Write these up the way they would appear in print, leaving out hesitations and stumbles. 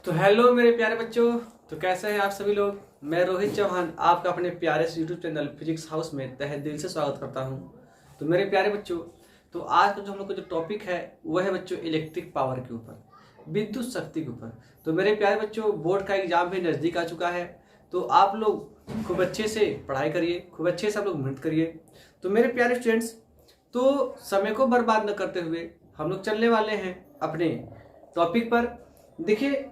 तो हेलो मेरे प्यारे बच्चों। तो कैसे हैं आप सभी लोग। मैं रोहित चौहान आपका अपने प्यारे से यूट्यूब चैनल फिजिक्स हाउस में तहे दिल से स्वागत करता हूं। तो मेरे प्यारे बच्चों, तो आज का जो हम लोग का जो टॉपिक है वह है बच्चों इलेक्ट्रिक पावर के ऊपर, विद्युत शक्ति के ऊपर। तो मेरे प्यारे बच्चों, बोर्ड का एग्जाम भी नज़दीक आ चुका है, तो आप लोग खूब अच्छे से पढ़ाई करिए, खूब अच्छे से आप लोग मेहनत करिए। तो मेरे प्यारे स्टूडेंट्स, तो समय को बर्बाद न करते हुए हम लोग चलने वाले हैं अपने टॉपिक पर। देखिए,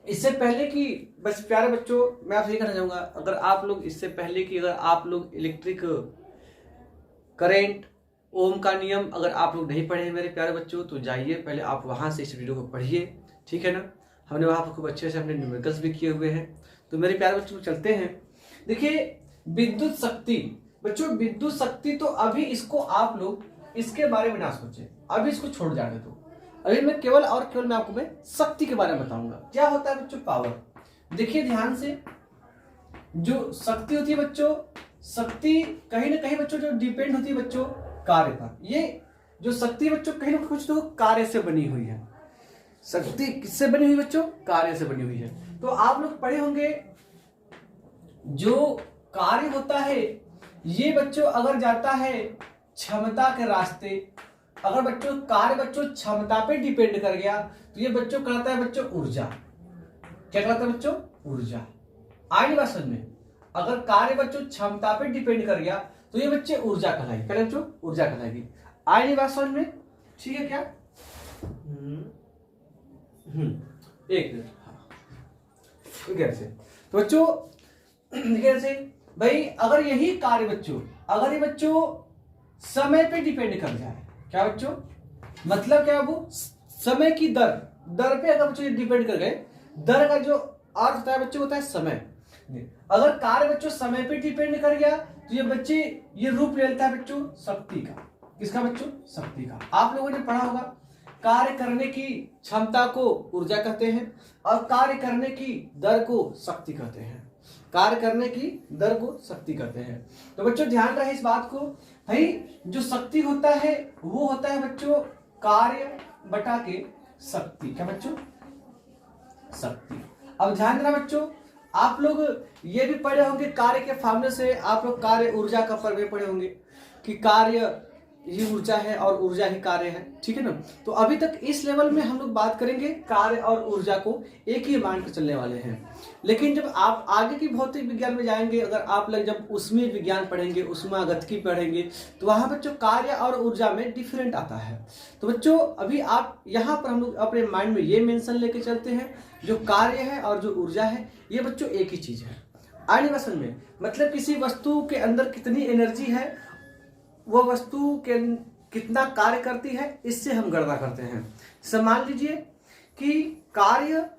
इससे पहले कि बस प्यारे बच्चों, मैं आपसे ये कहना चाहूँगा, अगर आप लोग इससे पहले कि अगर आप लोग इलेक्ट्रिक करंट, ओम का नियम अगर आप लोग नहीं पढ़े हैं मेरे प्यारे बच्चों, तो जाइए पहले आप वहाँ से इस वीडियो को पढ़िए, ठीक है ना। हमने वहाँ पर खूब अच्छे से हमने न्यूमेरिकल्स भी किए हुए हैं। तो मेरे प्यारे बच्चों चलते हैं। देखिए, विद्युत शक्ति बच्चों, विद्युत शक्ति तो अभी इसको आप लोग इसके बारे में ना सोचें, अभी इसको छोड़ जाने दो। अभी मैं केवल और केवल मैं आपको शक्ति के बारे में बताऊंगा। क्या होता है बच्चों पावर। देखिए ध्यान से, जो शक्ति होती है बच्चों, शक्ति कहीं ना कहीं बच्चों जो डिपेंड होती है बच्चों कार्य पर। ये जो शक्ति बच्चों कहीं ना कुछ तो कार्य से बनी हुई है। शक्ति किससे बनी हुई बच्चों? कार्य से बनी हुई है। तो आप लोग पढ़े होंगे, जो कार्य होता है ये बच्चों अगर जाता है क्षमता के रास्ते, अगर बच्चों कार्य बच्चों क्षमता पे डिपेंड कर गया तो ये बच्चों कहलाता है बच्चों ऊर्जा। क्या कहलाता है बच्चों? ऊर्जा। आई बात समझ में? अगर कार्य बच्चों क्षमता पे डिपेंड कर गया तो ये बच्चे ऊर्जा कहलाएगी। क्या बच्चों? ऊर्जा कहलाएगी। आई बात समझ में? ठीक है क्या? एक मिनट। कैसे तो बच्चों, कैसे भाई, अगर यही कार्य बच्चों, अगर ये बच्चों समय पे डिपेंड कर जाए, क्या बच्चों मतलब क्या? वो समय की दर पे अगर बच्चों डिपेंड कर गए, दर का जो अर्थ होता है बच्चों होता है समय। अगर कार्य बच्चों समय पे डिपेंड कर गया तो ये बच्चे ये रूप ले लेता है बच्चों शक्ति का। किसका बच्चों? शक्ति का। आप लोगों ने पढ़ा होगा, कार्य करने की क्षमता को ऊर्जा कहते हैं और कार्य करने की दर को शक्ति कहते हैं। कार्य करने की दर को शक्ति कहते हैं। तो बच्चों ध्यान रहे इस बात को, भाई जो शक्ति होता है वो होता है बच्चों कार्य बटा के शक्ति। क्या बच्चों? शक्ति। अब ध्यान देना बच्चों, आप लोग ये भी पढ़े होंगे कार्य के फॉर्मूले से, आप लोग कार्य ऊर्जा का प्रमेय पढ़े होंगे कि कार्य ही ऊर्जा है और ऊर्जा ही कार्य है, ठीक है ना। तो अभी तक इस लेवल में हम लोग बात करेंगे कार्य और ऊर्जा को एक ही मान कर चलने वाले हैं। लेकिन जब आप आगे की भौतिक विज्ञान में जाएंगे, अगर आप लोग जब उसमें विज्ञान पढ़ेंगे, उसमें गतिकी पढ़ेंगे, तो वहां बच्चों कार्य और ऊर्जा में डिफरेंट आता है। तो बच्चों अभी आप यहाँ पर हम लोग अपने माइंड में ये मेंशन लेके चलते हैं, जो कार्य है और जो ऊर्जा है ये बच्चों एक ही चीज है। आने वसन में मतलब किसी वस्तु के अंदर कितनी एनर्जी है, वो वस्तु के कितना कार्य करती है, इससे हम गणना करते हैं। मान लीजिए कि कार्य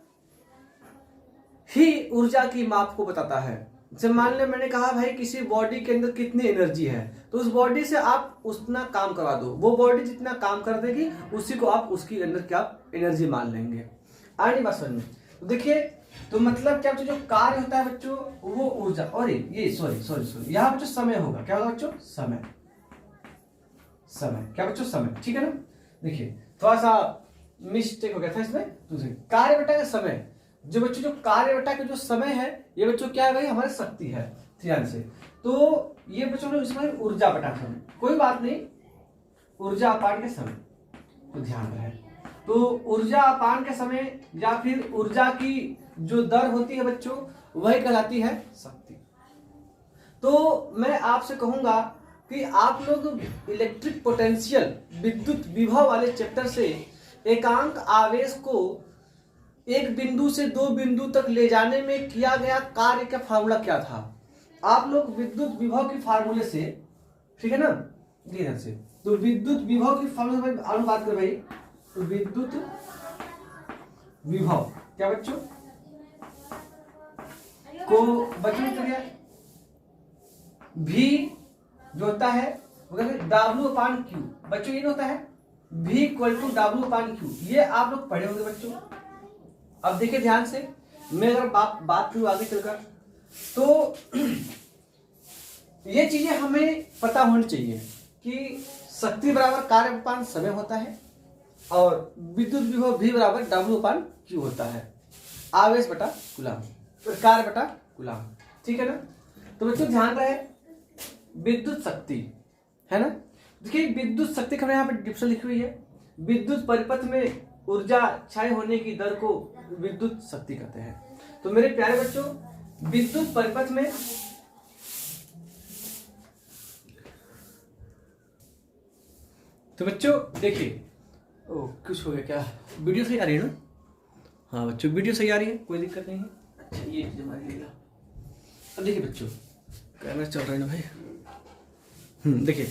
ही ऊर्जा की माप को बताता है। जैसे मान ले मैंने कहा भाई किसी बॉडी के अंदर कितनी एनर्जी है, तो उस बॉडी से आप उतना काम करवा दो, वो बॉडी जितना काम कर देगी उसी को आप उसकी अंदर क्या एनर्जी मान लेंगे। आनी बात समझ में? तो देखिए, तो मतलब क्या बच्चों, जो कार्य होता है बच्चों वो ऊर्जा, और ये सॉरी यहाँ बच्चों समय होगा। क्या होगा बच्चों? समय। क्या बच्चों? समय, ठीक है ना। देखिए थोड़ा सा मिस्टेक हो गया था इसमें। तो कार्य बटा का समय, जो बच्चों जो कार्य बटा का जो समय है ये बच्चों क्या है भाई? हमारी शक्ति है। ध्यान से, तो ये बच्चों लोग इसमें ऊर्जा बटा समय, कोई बात नहीं, ऊर्जा अपान के समय। तो ध्यान रहे, तो ऊर्जा अपान के समय या फिर ऊर्जा की जो दर होती है बच्चों वही कहलाती है शक्ति। तो मैं आपसे कहूंगा कि आप लोग इलेक्ट्रिक पोटेंशियल, विद्युत विभव वाले चैप्टर से एकांक आवेश को एक बिंदु से दो बिंदु तक ले जाने में किया गया कार्य का फार्मूला क्या था, आप लोग विद्युत विभव के फार्मूले से, ठीक है ना, ध्यान से। तो विद्युत विभव की फार्मूले अनुवाद कर भाई, तो विद्युत विभव क्या बच्चों को बच्चों करिए, भी जो होता है वो कहते हैं W अपान Q। बच्चों ये होता है V equal to W upon Q। ये आप लोग पढ़े होंगे बच्चों। अब देखिए ध्यान से, मैं अगर बात करूं आगे चलकर, तो ये चीजें हमें पता होनी चाहिए कि शक्ति बराबर कार्य अपान समय होता है और विद्युत विभव V बराबर W अपान Q होता है। आवेश बटा कूलाम, कार्य बटा कूलाम, ठीक है ना। तो बच्चों ध्यान रहे विद्युत शक्ति है ना। देखिए विद्युत शक्ति का यहाँ पे डिफिनेशन लिखी हुई है, विद्युत परिपथ में ऊर्जा क्षय होने की दर को विद्युत शक्ति कहते हैं। तो मेरे प्यारे बच्चों विद्युत परिपथ में तो बच्चों देखिए, ओ कुछ हो गया क्या, वीडियो सही आ रही है ना? हाँ बच्चों वीडियो सही आ रही है, कोई दिक्कत नहीं है। अच्छा ये चीज हमारी लेगा। अब देखिए बच्चों कैमरा चल रहा है ना भाई। देखिए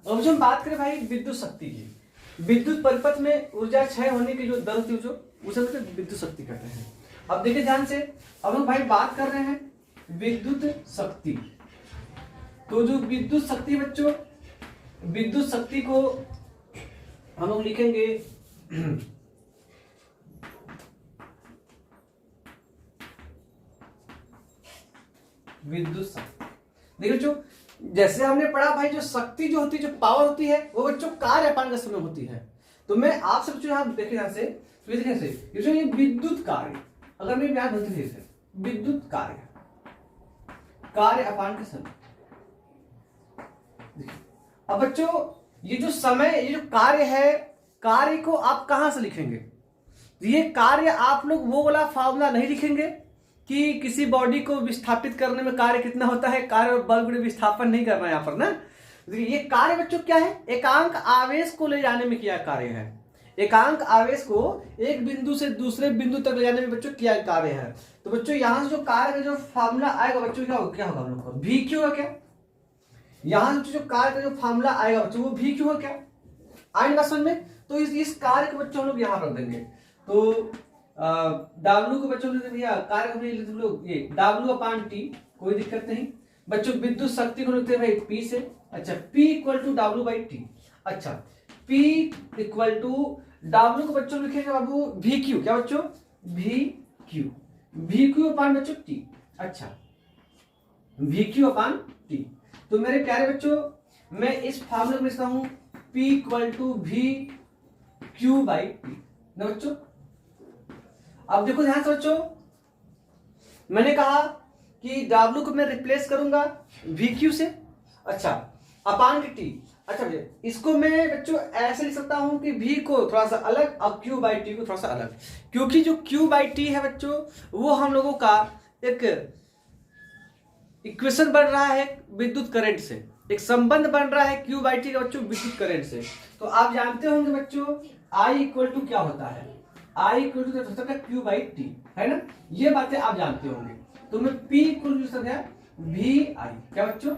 अब जो हम बात करें भाई विद्युत शक्ति की, विद्युत परिपथ में ऊर्जा क्षय होने की जो दर होती है जो उसे विद्युत शक्ति कहते हैं। अब देखिए ध्यान से, अब हम भाई बात कर रहे हैं विद्युत शक्ति। तो जो विद्युत शक्ति बच्चों, विद्युत शक्ति को हम लोग लिखेंगे विद्युत शक्ति। देखिए बच्चों जैसे हमने पढ़ा भाई जो शक्ति जो होती है, जो पावर होती है वो बच्चों कार्य अपान का समय होती है। तो मैं आपसे बच्चों यहाँ देखिए ध्यान से, ये विद्युत कार्य, अगर मैं यहाँ बोलती थी विद्युत कार्य, कार्य अपान का समय। अब बच्चों ये जो समय, ये जो कार्य है, कार्य को आप कहां से लिखेंगे? ये कार्य आप लोग वो वाला फॉर्मूला नहीं लिखेंगे कि किसी बॉडी को विस्थापित करने में कार्य कितना होता है, कार्य और बल गुणे विस्थापन नहीं करना है यहाँ पर ना। ये कार्य बच्चों क्या है? एकांक आवेश को ले जाने में किया कार्य है। एकांक आवेश को एक बिंदु से दूसरे बिंदु तक ले जाने में बच्चों क्या कार्य है। तो बच्चों यहाँ से जो कार्य का जो फॉर्मूला आएगा बच्चों क्या होगा हम लोग को? भी क्यू है क्या? यहाँ से जो कार्य का जो फॉर्मूला आएगा बच्चों वो भी क्यू है क्या? आएगा समझ में? तो इस कार्य को बच्चों हम लोग यहाँ रख देंगे। तो W को बच्चों भैया कार्य को लोग ये W अपान टी, कोई दिक्कत नहीं। बच्चों विद्युत शक्ति को लिखते हैं भाई P से। अच्छा P equal to W by T. अच्छा P इक्वल टू W को बच्चों लिखेंगे बाबू VQ, क्या बच्चों? VQ अपान बच्चों T। अच्छा VQ अपान T। तो मेरे प्यारे बच्चों मैं इस फॉर्मूले में लिखता हूं P equal to VQ by T ना बच्चों। अब देखो ध्यान से बच्चों, मैंने कहा कि W को मैं रिप्लेस करूंगा VQ से। अच्छा अपान टी। अच्छा भैया इसको मैं बच्चों ऐसे लिख सकता हूं कि V को थोड़ा सा अलग और Q बाई टी को थोड़ा सा अलग, क्योंकि जो Q बाई टी है बच्चों वो हम लोगों का एक इक्वेशन बन रहा है विद्युत करंट से, एक संबंध बन रहा है Q बाई टी का बच्चों विद्युत करंट से। तो आप जानते होंगे बच्चों I इक्वल टू क्या होता है? I equal to Q by T है ना, ये बातें आप जानते होंगे। तो मैं P इक्वल टू VI, क्या बच्चों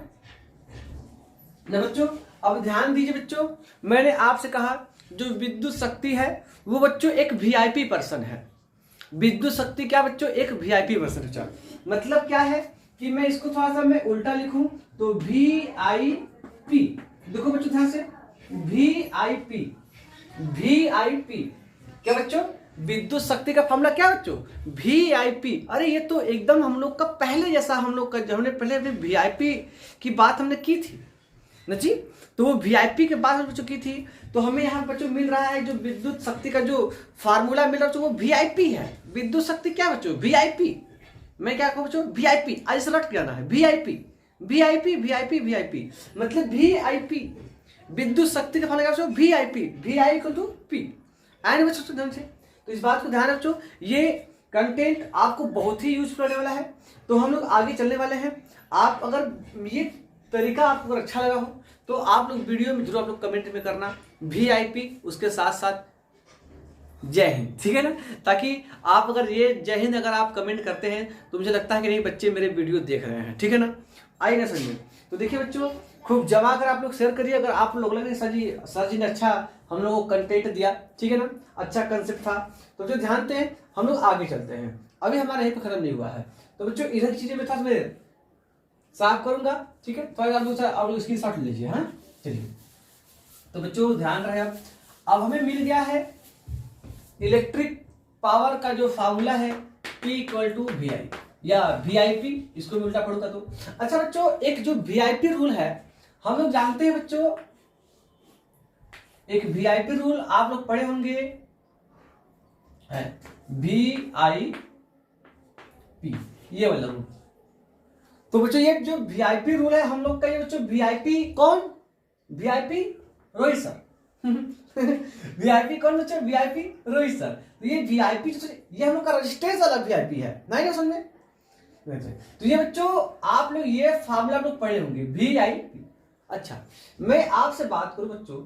ना बच्चों। अब ध्यान दीजिए बच्चों, मैंने आपसे कहा जो विद्युत शक्ति है वो बच्चों एक वीआईपी पर्सन है। विद्युत शक्ति क्या बच्चों? एक वीआईपी पर्सन है। मतलब क्या है कि मैं इसको थोड़ा सा मैं उल्टा लिखूं तो VIP, देखो बच्चों ध्यान से VIP क्या बच्चों? विद्युत शक्ति का फॉर्मूला क्या बच्चों? VIP। अरे ये तो एकदम हम लोग का पहले जैसा, हम लोग का हमने पहले VIP की बात हमने की थी ना जी। तो वो VIP के बाद बच्चों की थी, तो हमें यहाँ बच्चों मिल रहा है जो विद्युत शक्ति का जो फार्मूला मिल रहा है वो VIP है। विद्युत शक्ति क्या बच्चों? VIP। मैं क्या कहूँ बच्चों? VIP। आज से रट जाना है VIP मतलब VIP विद्युत शक्ति का फॉर्मूला क्या बच्चों? VIP। VI equal to P। And बच्चों ध्यान से, तो इस बात को ध्यान रखो, ये कंटेंट आपको बहुत ही यूजफुल होने वाला है। तो हम लोग आगे चलने वाले हैं। आप अगर ये तरीका आपको अगर अच्छा लगा हो तो आप लोग वीडियो में जरूर आप लोग कमेंट में करना VIP, उसके साथ साथ जय हिंद, ठीक है ना। ताकि आप अगर ये जय हिंद अगर आप कमेंट करते हैं तो मुझे लगता है कि नहीं बच्चे मेरे वीडियो देख रहे हैं, ठीक है ना। आइए ना समझिए। तो देखिए बच्चों खूब जमा कर आप लोग शेयर करिए। अगर आप लोग लगे सर जी ने अच्छा हम लोगों को कंटेंट दिया, ठीक है ना, अच्छा कंसेप्ट था, तो जो ध्यान दें हम लोग आगे चलते हैं। अभी हमारा यहीं पर खत्म नहीं हुआ है। तो बच्चों इधर चीजें मैं था साफ करूंगा, ठीक है। तो आप लोग स्क्रीन शॉट लीजिए। हाँ चलिए, तो बच्चों ध्यान रहे। अब हमें मिल गया है इलेक्ट्रिक पावर का जो फार्मूला है P इक्वल टू VI या VIP, इसको मैं उल्टा पढ़ूंगा तो। अच्छा बच्चों एक जो VIP रूल है हम लोग जानते हैं बच्चों, एक VIP रूल आप लोग पढ़े होंगे है VI पी, ये वाला रूल। तो बच्चों ये जो वीआईपी रूल है हम लोग का, ये बच्चों वीआईपी कौन, वीआईपी रोहित सर वीआईपी कौन बच्चों, वीआईपी रोहित सर। तो ये वीआईपी ये हम लोग का रजिस्ट्रेशन वाला वीआईपी है, नहीं समझ में। तो ये बच्चों आप लोग ये फार्मूला आप लोग पढ़े होंगे, वीआईपी। अच्छा मैं आपसे बात करूं बच्चों,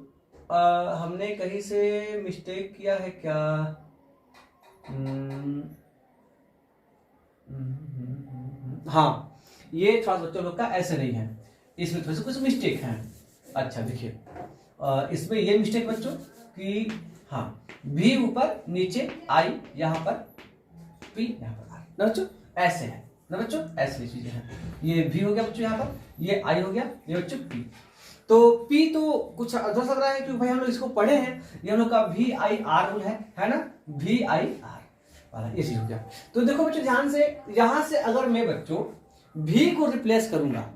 हमने कहीं से मिस्टेक किया है क्या? हाँ ये थोड़ा बच्चों लोग का ऐसे नहीं है, इसमें थोड़ा सा कुछ मिस्टेक है। अच्छा देखिए इसमें ये मिस्टेक बच्चों कि हाँ भी ऊपर नीचे आई, यहाँ पर पी, यहाँ पर आर ना बच्चों, ऐसे है ना बच्चों, ऐसी चीजें हैं। ये भी हो गया बच्चों, यहाँ पर ये आई हो गया, ये बच्चों पी। तो पी तो कुछ अधूरा लग रहा है क्योंकि भाई हम लोग इसको पढ़े हैं, ये हम लोग का वी आई आर रूल है ना, वी आई आर वाला ये चीज हो गया। तो देखो बच्चों ध्यान से, यहां से अगर मैं बच्चों भी को रिप्लेस करूंगा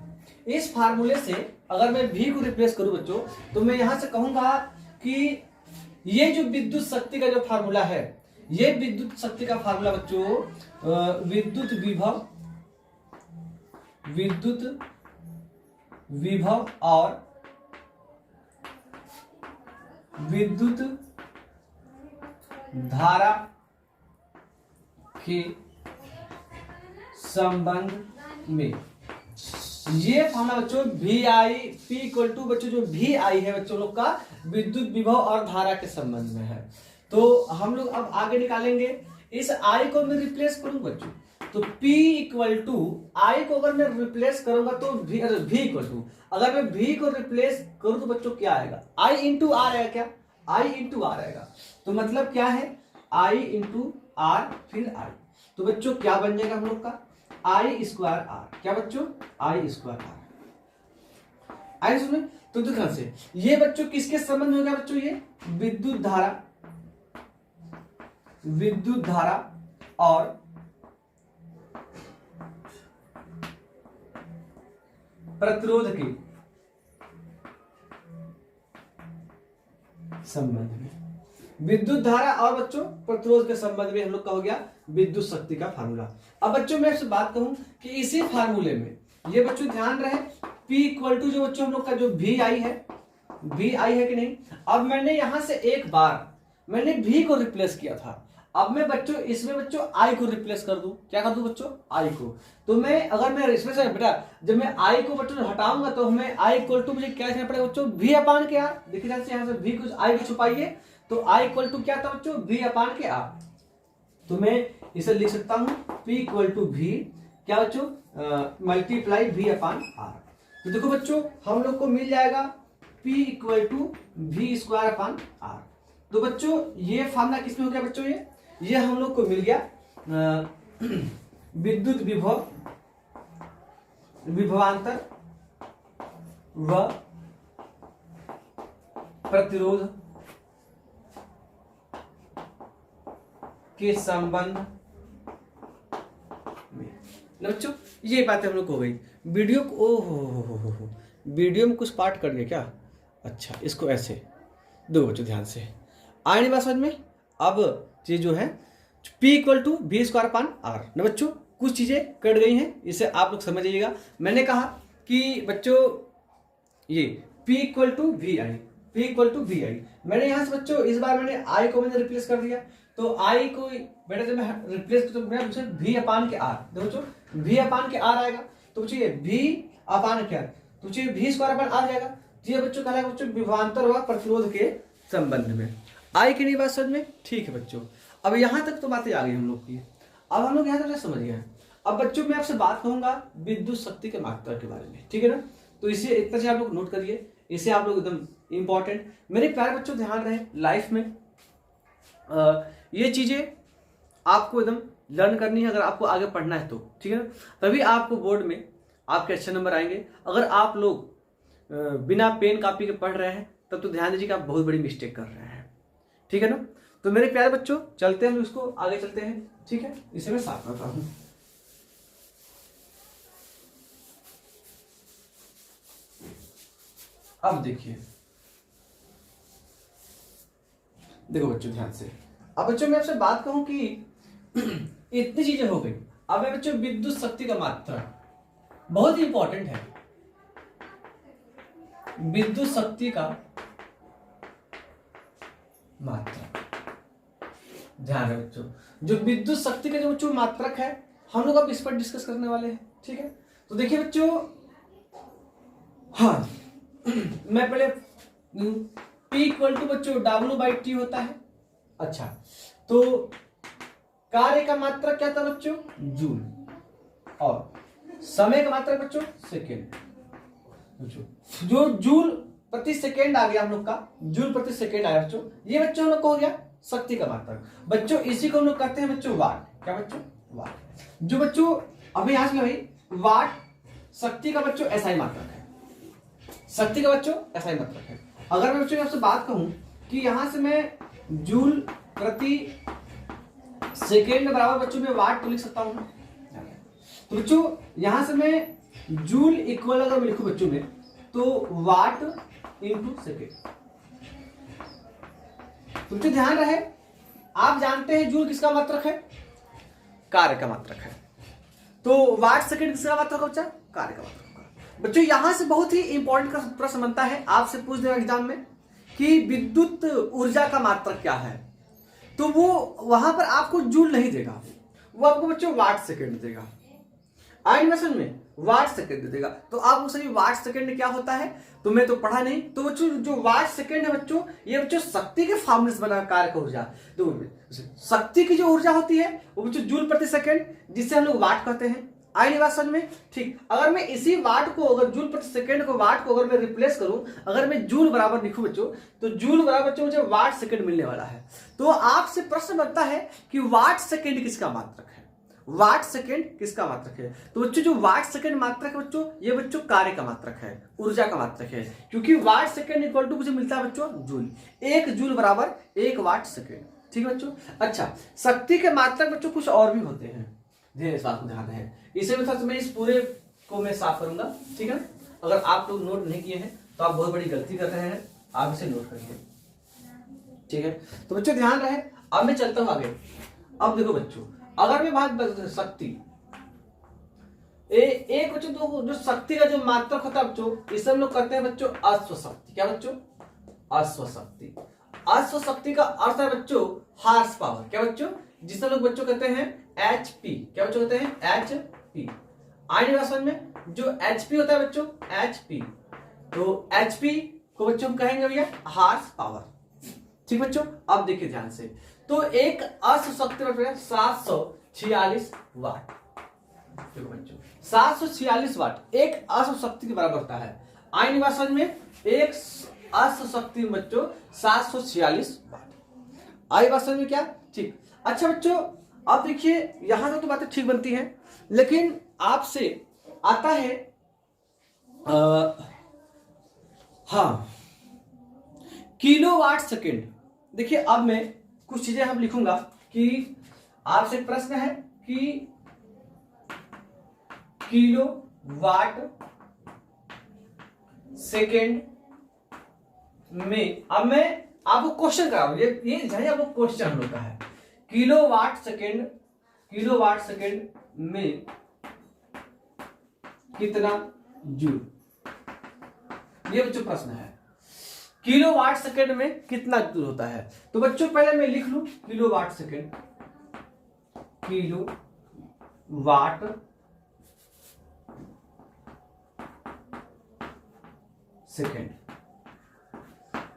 इस फार्मूले से, अगर मैं भी को रिप्लेस करूं बच्चों, तो मैं यहां से कहूंगा कि ये जो विद्युत शक्ति का जो फार्मूला है, ये विद्युत शक्ति का फार्मूला बच्चों विद्युत विभव और विद्युत धारा के संबंध में, ये फार्मूला बच्चों V I P equal to बच्चों जो वी आई है बच्चों लोग का विद्युत विभव और धारा के संबंध में है। तो हम लोग अब आगे निकालेंगे, इस आई को मैं रिप्लेस करूं बच्चों, तो P इक्वल टू आई को अगर मैं रिप्लेस करूंगा तो V इक्वल टू, अगर मैं V को रिप्लेस करूं तो बच्चों क्या आएगा, I इंटू आर आएगा, क्या I इंटू आर आएगा। तो मतलब क्या है I इंटू आर फिर I, तो बच्चों क्या बन जाएगा हम लोग का I स्क्वायर आर, क्या बच्चों I स्क्वायर आर। आई सुनो तो ध्यान से, ये बच्चों किसके संबंध में होगा बच्चों, ये विद्युत धारा और प्रतिरोध के संबंध में, विद्युत धारा और बच्चों प्रतिरोध के संबंध में हम लोग का हो गया विद्युत शक्ति का फार्मूला। अब बच्चों मैं आपसे बात कहूं कि इसी फार्मूले में ये बच्चों ध्यान रहे P इक्वल टू जो बच्चों हम लोग का जो V आई है कि नहीं, अब मैंने यहां से एक बार मैंने V को रिप्लेस किया था, अब मैं बच्चों इसमें बच्चों I को रिप्लेस कर दूं, क्या कर दूं बच्चों I को। तो मैं अगर मैं इसमें से बेटा जब मैं I को बच्चों हटाऊंगा तो हमें I इक्वल टू मुझे क्या लिखना पड़ेगा बच्चों, V अपान के आर। देखिए यहाँ से V को I को छुपाइए तो I इक्वल टू क्या था बच्चों, V अपान के आर। तो मैं इसे लिख सकता हूं P इक्वल टू V क्या बच्चों मल्टीप्लाई V अपान आर। तो देखो बच्चों हम लोग को मिल जाएगा P equal to V square upon R. तो बच्चों ये फार्मूला किसमें हो गया बच्चों, ये हम लोग को मिल गया विद्युत विभवांतर व प्रतिरोध के संबंध में। बच्चों ये बातें हम लोग को हो गई। वीडियो को हो वीडियो में कुछ पार्ट कर दिया क्या, अच्छा इसको ऐसे दो बच्चों ध्यान से आए नहीं बात समझ में। अब ये जो है P equal to V square upon R ना बच्चों, कुछ चीजें कट गई हैं, इसे आप लोग समझ जाइएगा। मैंने कहा कि बच्चों ये P इक्वल टू V आई, मैंने यहां से बच्चों इस बार मैंने I को मैंने रिप्लेस कर दिया, तो I को बेटा जब मैं रिप्लेस तो मैं V अपान के आर, देखो बच्चों V अपान के आर आएगा, तो बच्चों ये V अपान के आर, तो बच्चों V स्क्वायर अपान आर जाएगा। ये बच्चों कहलाएगा बच्चों विभवांतर व प्रतिरोध के संबंध में। आई की नहीं बात समझ में, ठीक है बच्चों। अब यहां तक तो बातें आ गई हम लोग की, अब हम लोग यहां तक समझ गए। अब बच्चों मैं आपसे बात कहूंगा विद्युत शक्ति के मात्रा के बारे में, ठीक है ना। तो इसे इतना से आप लोग नोट करिए, इसे आप लोग एकदम इंपॉर्टेंट मेरे प्यारे बच्चों ध्यान रहे लाइफ में ये चीजें आपको एकदम लर्न करनी है, अगर आपको आगे पढ़ना है तो, ठीक है ना। तभी आपको बोर्ड में आपके अच्छे नंबर आएंगे। अगर आप लोग बिना पेन कॉपी के पढ़ रहे हैं तब तो ध्यान दीजिए कि आप बहुत बड़ी मिस्टेक कर रहे हैं, ठीक है ना। तो मेरे प्यारे बच्चों चलते हैं हम इसको आगे चलते हैं, ठीक है। इसे मैं साफ करता हूं। अब देखिए, देखो बच्चों ध्यान से, अब बच्चों मैं आपसे बात कहूं कि इतनी चीजें हो गई, अब है बच्चों विद्युत शक्ति का मात्रा, बहुत इंपॉर्टेंट है। विद्युत शक्ति का मात्रा, ध्यान है बच्चों, जो विद्युत शक्ति का जो बच्चों मात्रक है, हम लोग अब इस पर डिस्कस करने वाले हैं। ठीक है, तो देखिए बच्चों, हाँ मैं पहले P इक्वल टू बच्चों W/T होता है। अच्छा, तो कार्य का मात्रक क्या था बच्चों? जूल, और समय का मात्रक बच्चों सेकेंड। जो जूल प्रति सेकेंड आ गया हम लोग का, जूल प्रति सेकेंड आया बच्चों, ये बच्चों हम लोग को हो गया शक्ति का मात्रक। बच्चों इसी को हम लोग कहते हैं बच्चों वाट। क्या बच्चों? वाट। जो बच्चों अभी यहां से भाई वाट शक्ति का बच्चों ऐसा ही मात्रक है, शक्ति का बच्चों ऐसा ही मात्रक है। अगर मैं बच्चों आपसे बात कहूं कि यहां से मैं जूल प्रति सेकेंड बराबर बच्चों में वाट तो लिख सकता हूं, तो बच्चों यहां से मैं जूल इक्वल अगर मैं लिखूं बच्चों में, तो वाट इंटू सेकेंड। तो बच्चों ध्यान रहे, आप जानते हैं जूल किसका मात्रक है? कार्य का मात्रक है। तो वाट सेकेंड किसका मात्रक होता है? कार्य का मात्रक। बच्चों यहां से बहुत ही इंपॉर्टेंट प्रश्न बनता है, आपसे पूछ देगा एग्जाम में कि विद्युत ऊर्जा का मात्रक क्या है, तो वो वहां पर आपको जूल नहीं देगा, वो आपको बच्चों वाट सेकेंड देगा। एनिमेशन में वाट सेकेंड देगा, तो आप उसे वाट सेकेंड क्या होता है तो मैं तो पढ़ा नहीं। तो बच्चों जो वाट सेकेंड है बच्चों, ये बच्चों शक्ति के फॉर्मूले से बना कार्य का ऊर्जा। तो शक्ति की जो ऊर्जा होती है वो बच्चों जूल प्रति सेकेंड, जिससे हम लोग वाट कहते हैं एनिमेशन में। ठीक, अगर मैं इसी वाट को, अगर जूल प्रति सेकेंड को, वाट को अगर मैं रिप्लेस करूं, अगर मैं जूल बराबर लिखूं बच्चों, तो जूल बराबर बच्चों मुझे वाट सेकेंड मिलने वाला है। तो आपसे प्रश्न बनता है कि वाट सेकेंड किसका मात्रक है? वाट सेकेंड किसका मात्रक है? तो बच्चों जो वाट सेकेंड मात्रक है बच्चों, ये बच्चों कार्य का मात्रक है, ऊर्जा का मात्रक है, क्योंकि वाट सेकेंड इक्वल टू मुझे मिलता है बच्चों जूल। 1 जूल बराबर 1 वाट सेकेंड। ठीक है बच्चों। अच्छा, शक्ति के मात्रक बच्चों कुछ और भी होते हैं, इस बात को ध्यान है। इसे मैं इस पूरे को मैं साफ करूंगा, ठीक है। अगर आप लोग नोट नहीं किए हैं तो आप बहुत बड़ी गलती कर रहे हैं, आप इसे नोट करिए, ठीक है। तो बच्चों ध्यान रहे, अब मैं चलता हूं आगे। अब देखो बच्चों, अगर मैं बात शक्ति एक बच्चों, तो जो शक्ति का जो मात्रक होता है बच्चों, इसे हम लोग कहते हैं बच्चों अश्व शक्ति। क्या बच्चों? अश्व शक्ति। अश्व शक्ति का अर्थ है बच्चों हार्स पावर। क्या बच्चों? जिसे लोग बच्चों कहते हैं HP। क्या बच्चों कहते हैं? HP। आयन भाषा में जो HP होता है बच्चों HP, तो HP को बच्चों हम कहेंगे भैया हार्स पावर। ठीक बच्चों, अब देखिए ध्यान से, तो एक अश्व शक्ति 746 वाट। देखो बच्चों 746 वाट एक अश्व शक्ति के बराबर होता है। आयन भाषा में एक अश्व शक्ति बच्चों 746 वाट। आई भाषा में क्या? ठीक। अच्छा बच्चों, अब देखिए यहां तक तो बातें ठीक बनती हैं, लेकिन आपसे आता है हाँ किलोवाट सेकेंड। देखिए अब मैं कुछ चीजें हम लिखूंगा कि आपसे प्रश्न है कि किलोवाट सेकेंड में, अब मैं आपको क्वेश्चन करा रहा हूं, ये जानिए आपको क्वेश्चन हम लोग का है। किलोवाट सेकेंड में कितना जूल, ये बच्चों प्रश्न है। किलोवाट सेकेंड में कितना जूल होता है? तो बच्चों पहले मैं लिख लूं किलोवाट सेकेंड, किलोवाट सेकेंड।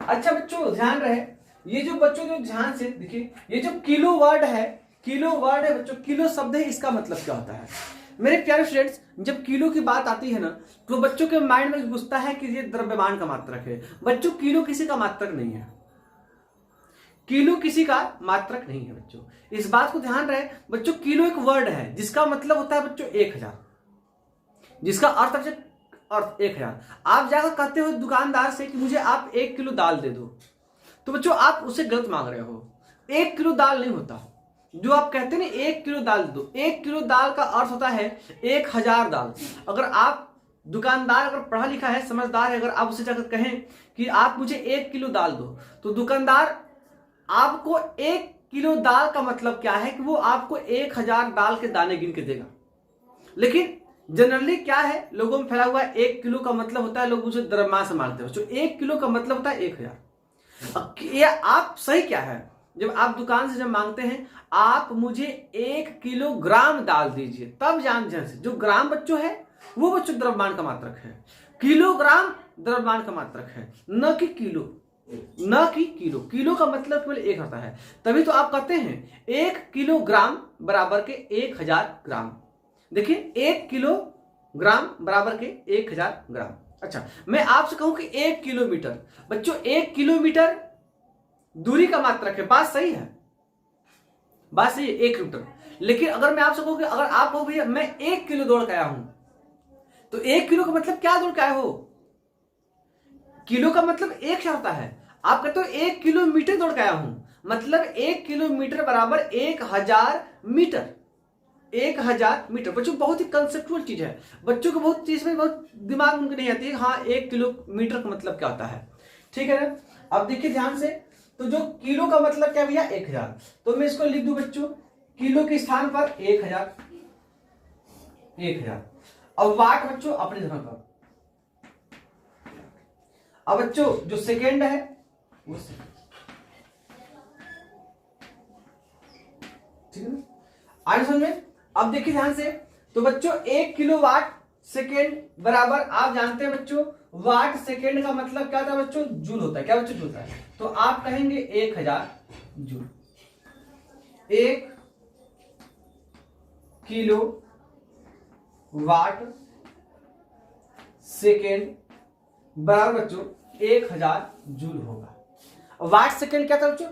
अच्छा बच्चों ध्यान रहे, ये जो बच्चों जो ध्यान से देखिए, ये जो किलो वर्ड है बच्चों, किलो शब्द है, इसका मतलब क्या होता है? मेरे प्यारे स्टूडेंट्स, जब किलो की बात आती है ना, तो बच्चों के माइंड में घुसता है कि ये द्रव्यमान का मात्रक है। बच्चों किलो किसी का मात्रक नहीं है, किलो किसी का मात्रक नहीं है बच्चों, इस बात को ध्यान रहे बच्चों। किलो एक वर्ड है जिसका मतलब होता है बच्चों 1000, जिसका अर्थ 1000। आप जाकर कहते हो दुकानदार से कि मुझे आप 1 किलो दाल दे दो, तो बच्चों आप उसे गलत मांग रहे हो। 1 किलो दाल नहीं होता जो आप कहते हैं ना 1 किलो दाल दो। 1 किलो दाल का अर्थ होता है 1000 दाल। अगर आप दुकानदार अगर पढ़ा लिखा है, समझदार है, अगर आप उसे जाकर कहें कि आप मुझे 1 किलो दाल दो, तो दुकानदार आपको 1 किलो दाल का मतलब क्या है कि वो आपको 1000 दाल के दाने गिन के देगा। लेकिन जनरली क्या है, लोगों में फैला हुआ है 1 किलो का मतलब होता है, लोग मुझे द्रव्यमान से मानते हैं, जो 1 किलो का मतलब होता है 1000। ये आप सही क्या है, जब आप दुकान से जब मांगते हैं आप मुझे 1 किलोग्राम दाल दीजिए, तब जान से जो ग्राम बच्चों है वो बच्चों द्रव्यमान का मात्रक है, किलोग्राम द्रव्यमान का मात्रक है, न कि किलो, न कि किलो। किलो का मतलब केवल 1 होता है, तभी तो आप कहते हैं 1 किलोग्राम बराबर के 1000 ग्राम। देखिए 1 किलोग्राम बराबर के 1000 ग्राम। अच्छा, मैं आपसे कहूं कि 1 किलोमीटर, बच्चों 1 किलोमीटर दूरी का मात्रक है, बात सही है, बात सही है 1 किलोमीटर। लेकिन अगर मैं आपसे कहूं कि अगर आप कहो भैया मैं 1 किलो दौड़ के आया हूं, तो 1 किलो का मतलब क्या दौड़ के आए हो, किलो का मतलब 1 क्या होता है, आप कहते हो 1 किलोमीटर दौड़ के आया हूं, मतलब 1 किलोमीटर बराबर 1000 मीटर, 1000 मीटर। बच्चों बहुत ही कंसेप्चुअल चीज है, बच्चों को बहुत चीज में बहुत दिमाग उनके नहीं आती है, हाँ 1 किलोमीटर का मतलब क्या होता है, ठीक है ना। अब देखिए ध्यान से, तो जो किलो का मतलब क्या भैया 1000, तो मैं इसको लिख दूं बच्चों किलो के स्थान पर 1000, 1000। अब वाट बच्चों अपने जगह पर। अब बच्चों जो सेकेंड है वो सेकेंड, ठीक है ना, आगे समझ में। अब देखिए ध्यान से, तो बच्चों 1 किलोवाट सेकेंड बराबर, आप जानते हैं बच्चों वाट सेकेंड का मतलब क्या था बच्चों, जूल होता है, क्या बच्चों जूल होता है, तो आप कहेंगे 1000 जूल। 1 किलो वाट सेकेंड बराबर बच्चों 1000 जूल होगा। वाट सेकेंड क्या था बच्चों,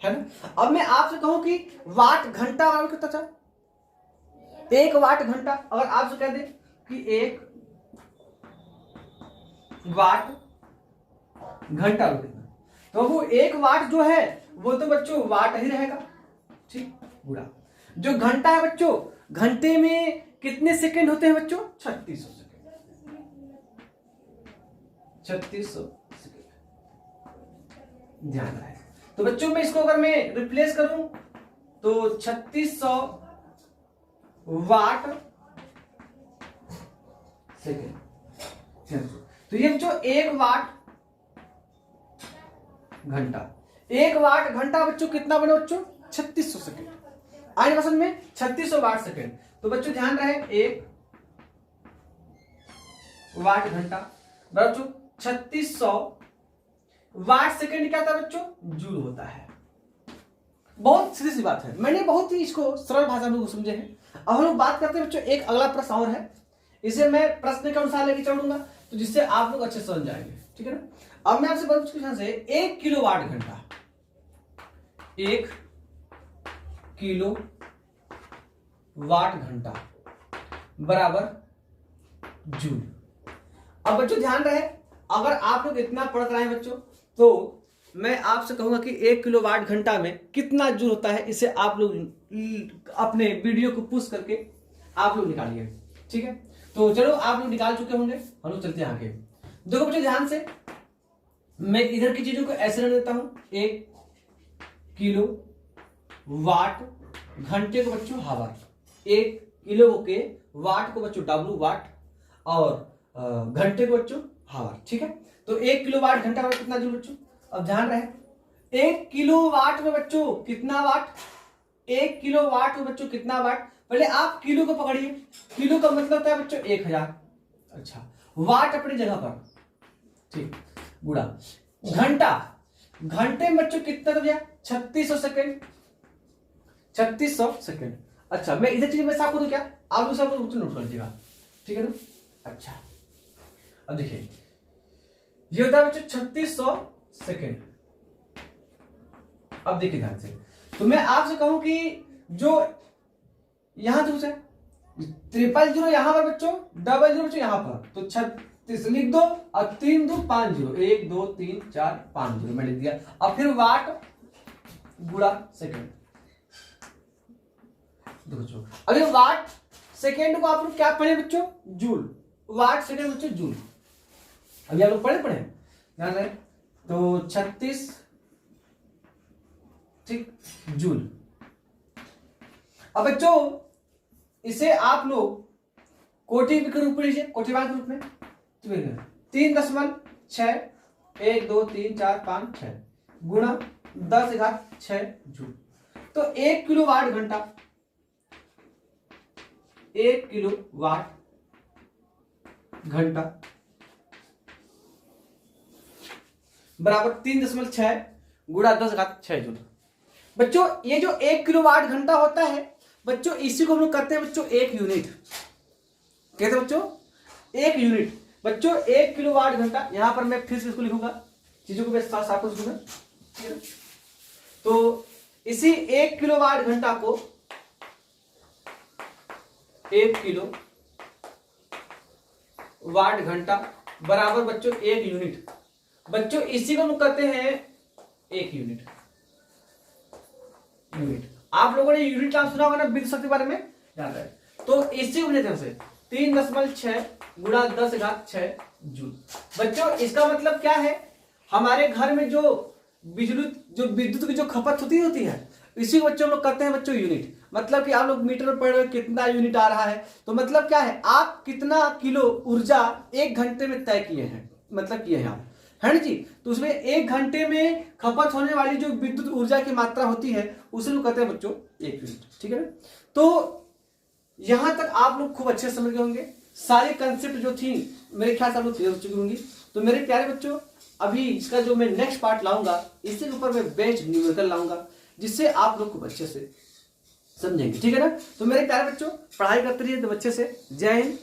है ना। अब मैं आपसे कहूं कि वाट घंटा बराबर कितना था, 1 वाट घंटा, अगर आपसे कह दे कि 1 वाट घंटा कितना, तो वो 1 वाट जो है वो तो बच्चों वाट ही रहेगा, ठीक बुरा। जो घंटा है बच्चों, घंटे में कितने सेकंड होते हैं बच्चों, 3600 सेकंड, 3600 सेकंड, ध्यान रहे। तो बच्चों में इसको अगर मैं रिप्लेस करूं तो 3600 वाट सेकेंड। तो ये बच्चों 1 वाट घंटा, 1 वाट घंटा बच्चों कितना बने बच्चों, 3600 सेकेंड। आज क्वेश्चन में 3600 वाट सेकेंड, तो बच्चों ध्यान रहे 1 वाट घंटा बच्चों 3600 वाट सेकेंड क्या था बच्चों, जूल होता है। बहुत सीधी सी बात है, मैंने बहुत ही इसको सरल भाषा में समझे हैं। अब हम लोग बात करते हैं बच्चों, एक अगला प्रश्न और है, इसे मैं प्रश्न के अनुसार लेके चलूंगा, तो जिससे आप लोग अच्छे समझ जाएंगे, ठीक है ना। अब मैं आपसे बहुत कुछ से 1 किलो वाट घंटा, 1 किलो वाट घंटा बराबर जूल। अब बच्चों ध्यान रहे, अगर आप लोग इतना पढ़ रहे हैं बच्चों, तो मैं आपसे कहूंगा कि 1 किलो वाट घंटा में कितना जूल होता है, इसे आप लोग अपने वीडियो को पुश करके आप लोग निकालिए, ठीक है। तो चलो आप लोग निकाल चुके होंगे, हम लोग चलते हैं आगे। देखो बच्चों ध्यान से, मैं इधर की चीजों को ऐसे रख देता हूं, 1 किलो वाट घंटे को बच्चों हावर, 1 किलो के वाट को बच्चों डब्ल्यू वाट, और घंटे को बच्चों हावर, ठीक है। तो 1 किलो वाट घंटा में कितना जूल बच्चों, अब ध्यान रहे 1 किलो वाट में बच्चों कितना वाट, 1 किलो वाट में बच्चों कितना वाट, पहले आप किलो को पकड़िए, किलो का मतलब होता है बच्चों 1000, अच्छा वाट अपनी जगह पर, ठीक बुरा। घंटा, घंटे में बच्चों कितना तो 3600 सेकेंड, 3600 सेकेंड। अच्छा मैं इधर चीज में साफ करूं क्या, आप लोग सब नोट कर लीजिएगा, ठीक है ना। अच्छा अब देखिए ये होता है बच्चों 3600 सेकेंड। अब देखिए ध्यान से, तो मैं आपसे कहूं कि जो यहां तो है 000 यहां पर बच्चों, 00 बच्चों यहां पर, तो 36 लिख दो और 3 2 5 0, 1 2 3 4 5 0 मैं लिख दिया। अब फिर वाट गुणा सेकेंड, देखो अभी वाट सेकेंड को आप लोग क्या पढ़े बच्चों, जूल, वाट सेकेंड बच्चों जूल, अभी आप लोग पढ़े ध्यान रहे। तो 36 ठीक, जूल। अब बच्चों इसे आप लोग कोटि के रूप में लीजिए, कोटिवान के रूप में, 3.6 1 2 3 4 5 6 गुणा 10⁶ जूल। तो 1 किलोवाट घंटा, 1 किलोवाट घंटा बराबर 3.6 गुणा 10⁶ जूल। बच्चों ये जो 1 किलोवाट घंटा होता है बच्चों, इसी को हम लोग कहते हैं बच्चों 1 यूनिट। कहते हैं बच्चों 1 यूनिट। बच्चों 1 किलोवाट घंटा, यहां पर मैं फिर से इसको लिखूंगा, चीजों को साफ साफ लिखूंगा, ठीक है। तो इसी 1 किलोवाट घंटा को 1 किलो वाट घंटा बराबर बच्चों 1 यूनिट। बच्चों इसी को हम कहते हैं 1 यूनिट। आप लोगों ने यूनिट नाम सुना होगा ना विद्युत शक्ति के बारे में, याद है। तो इसी वजह से 3.6 गुणा 10⁶ जूल। बच्चों इसका मतलब क्या है, हमारे घर में जो विद्युत की जो खपत होती है इसी को बच्चों हम लोग कहते हैं बच्चों यूनिट। मतलब कि आप लोग मीटर में पढ़ रहे हो कितना यूनिट आ रहा है, तो मतलब क्या है, आप कितना किलो ऊर्जा 1 घंटे में तय किए हैं, मतलब किए हैं आप, है ना जी। तो उसमें 1 घंटे में खपत होने वाली जो विद्युत ऊर्जा की मात्रा होती है उसे लोग कहते हैं बच्चों 1 यूनिट, ठीक है ना। तो यहां तक आप लोग खूब अच्छे से समझ गए होंगे, सारी कंसेप्ट जो थी मेरे ख्याल से आप लोग क्लियर हो चुकी होंगी। तो मेरे प्यारे बच्चों अभी इसका जो मैं नेक्स्ट पार्ट लाऊंगा, इसी के ऊपर मैं बेंच न्यूमेरिकल लाऊंगा, जिससे आप लोग खूब अच्छे से समझेंगे, ठीक है ना। तो मेरे प्यारे बच्चों पढ़ाई करते रहिए तो अच्छे से। जय हिंद।